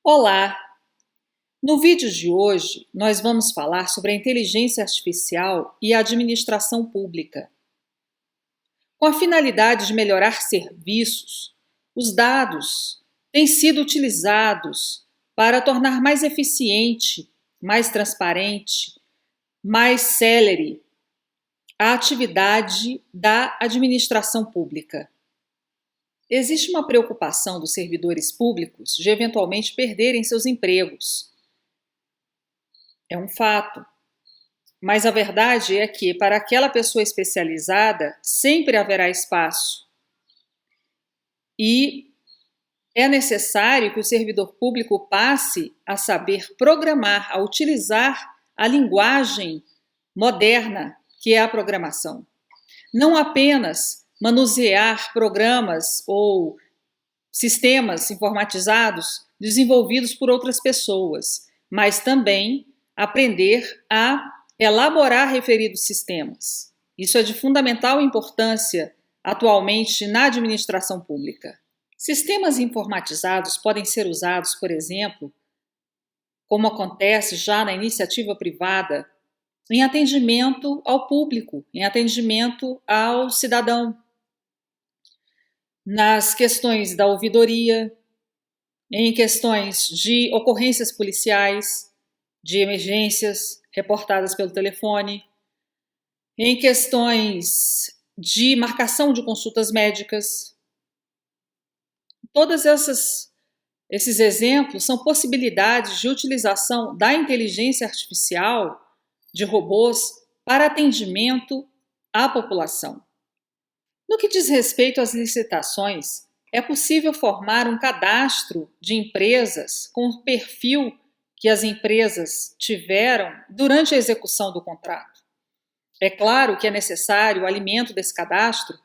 Olá! No vídeo de hoje, nós vamos falar sobre a inteligência artificial e a administração pública. Com a finalidade de melhorar serviços, os dados têm sido utilizados para tornar mais eficiente, mais transparente, mais célere a atividade da administração pública. Existe uma preocupação dos servidores públicos de eventualmente perderem seus empregos. É um fato. Mas a verdade é que, para aquela pessoa especializada, sempre haverá espaço. E é necessário que o servidor público passe a saber programar, a utilizar a linguagem moderna que é a programação. Não apenas manusear programas ou sistemas informatizados desenvolvidos por outras pessoas, mas também aprender a elaborar referidos sistemas. Isso é de fundamental importância atualmente na administração pública. Sistemas informatizados podem ser usados, por exemplo, como acontece já na iniciativa privada, em atendimento ao público, em atendimento ao cidadão, nas questões da ouvidoria, em questões de ocorrências policiais, de emergências reportadas pelo telefone, em questões de marcação de consultas médicas. Todos esses exemplos são possibilidades de utilização da inteligência artificial, de robôs, para atendimento à população. No que diz respeito às licitações, é possível formar um cadastro de empresas com o perfil que as empresas tiveram durante a execução do contrato. É claro que é necessário o alimento desse cadastro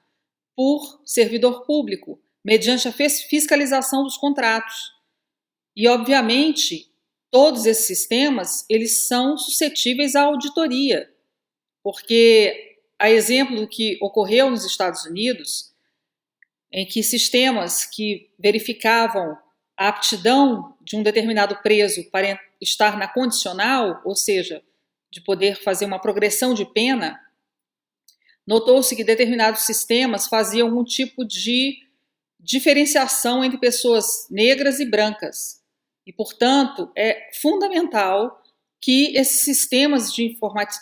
por servidor público, mediante a fiscalização dos contratos. E, obviamente, todos esses sistemas eles são suscetíveis à auditoria, porque, a exemplo do que ocorreu nos Estados Unidos, em que sistemas que verificavam a aptidão de um determinado preso para estar na condicional, ou seja, de poder fazer uma progressão de pena, notou-se que determinados sistemas faziam algum tipo de diferenciação entre pessoas negras e brancas. E, portanto, é fundamental que esses sistemas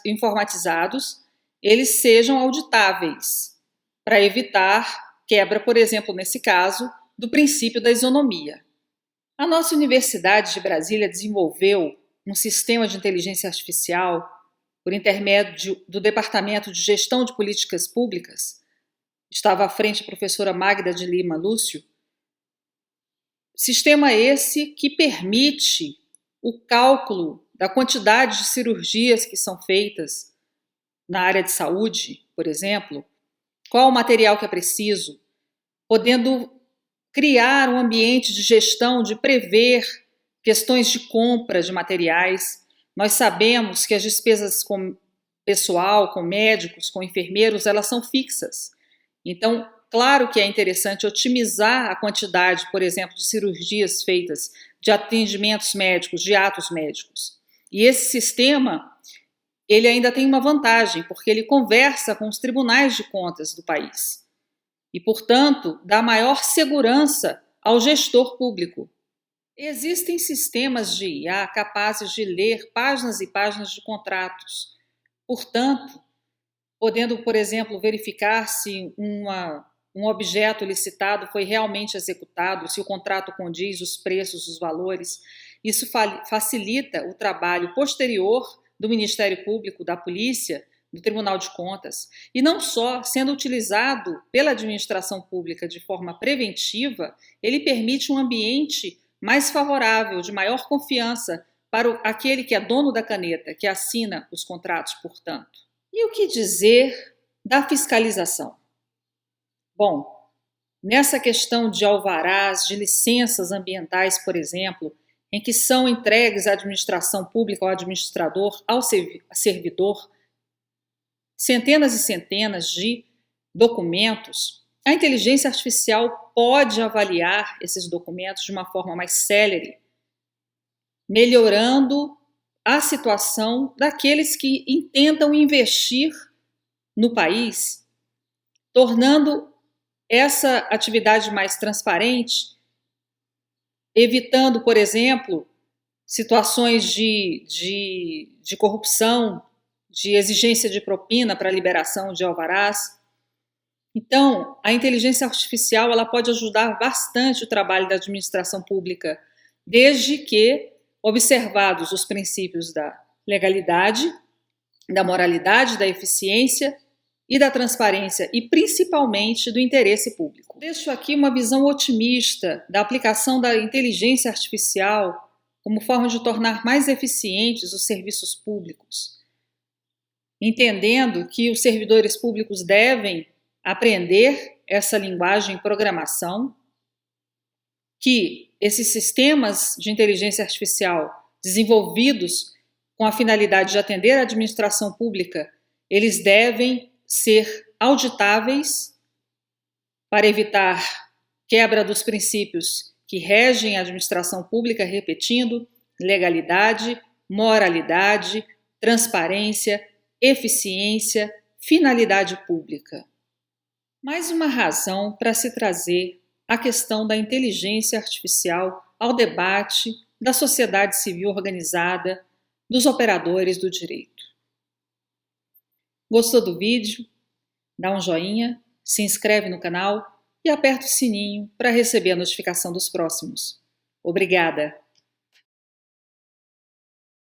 informatizados eles sejam auditáveis, para evitar quebra, por exemplo, nesse caso, do princípio da isonomia. A nossa Universidade de Brasília desenvolveu um sistema de inteligência artificial por intermédio do Departamento de Gestão de Políticas Públicas. Estava à frente a professora Magda de Lima Lúcio. Sistema esse que permite o cálculo da quantidade de cirurgias que são feitas na área de saúde, por exemplo, qual o material que é preciso, podendo criar um ambiente de gestão, de prever questões de compra de materiais. Nós sabemos que as despesas com pessoal, com médicos, com enfermeiros, elas são fixas. Então, claro que é interessante otimizar a quantidade, por exemplo, de cirurgias feitas, de atendimentos médicos, de atos médicos. E esse sistema, ele ainda tem uma vantagem, porque ele conversa com os tribunais de contas do país. E, portanto, dá maior segurança ao gestor público. Existem sistemas de IA capazes de ler páginas e páginas de contratos. Portanto, podendo, por exemplo, verificar se um objeto licitado foi realmente executado, se o contrato condiz os preços, os valores. Isso facilita o trabalho posterior do Ministério Público, da Polícia, do Tribunal de Contas, e não só sendo utilizado pela administração pública de forma preventiva, ele permite um ambiente mais favorável, de maior confiança para aquele que é dono da caneta, que assina os contratos, portanto. E o que dizer da fiscalização? Bom, nessa questão de alvarás, de licenças ambientais, por exemplo, em que são entregues à administração pública, ao administrador, ao servidor, centenas e centenas de documentos, a inteligência artificial pode avaliar esses documentos de uma forma mais célere, melhorando a situação daqueles que intentam investir no país, tornando essa atividade mais transparente, evitando, por exemplo, situações de corrupção, de exigência de propina para liberação de alvarás. Então, a inteligência artificial ela pode ajudar bastante o trabalho da administração pública, desde que observados os princípios da legalidade, da moralidade, da eficiência e da transparência e principalmente do interesse público. Deixo aqui uma visão otimista da aplicação da inteligência artificial como forma de tornar mais eficientes os serviços públicos, entendendo que os servidores públicos devem aprender essa linguagem programação, que esses sistemas de inteligência artificial desenvolvidos com a finalidade de atender a administração pública, eles devem ser auditáveis para evitar quebra dos princípios que regem a administração pública, repetindo, legalidade, moralidade, transparência, eficiência, finalidade pública. Mais uma razão para se trazer a questão da inteligência artificial ao debate da sociedade civil organizada, dos operadores do direito. Gostou do vídeo? Dá um joinha, se inscreve no canal e aperta o sininho para receber a notificação dos próximos. Obrigada!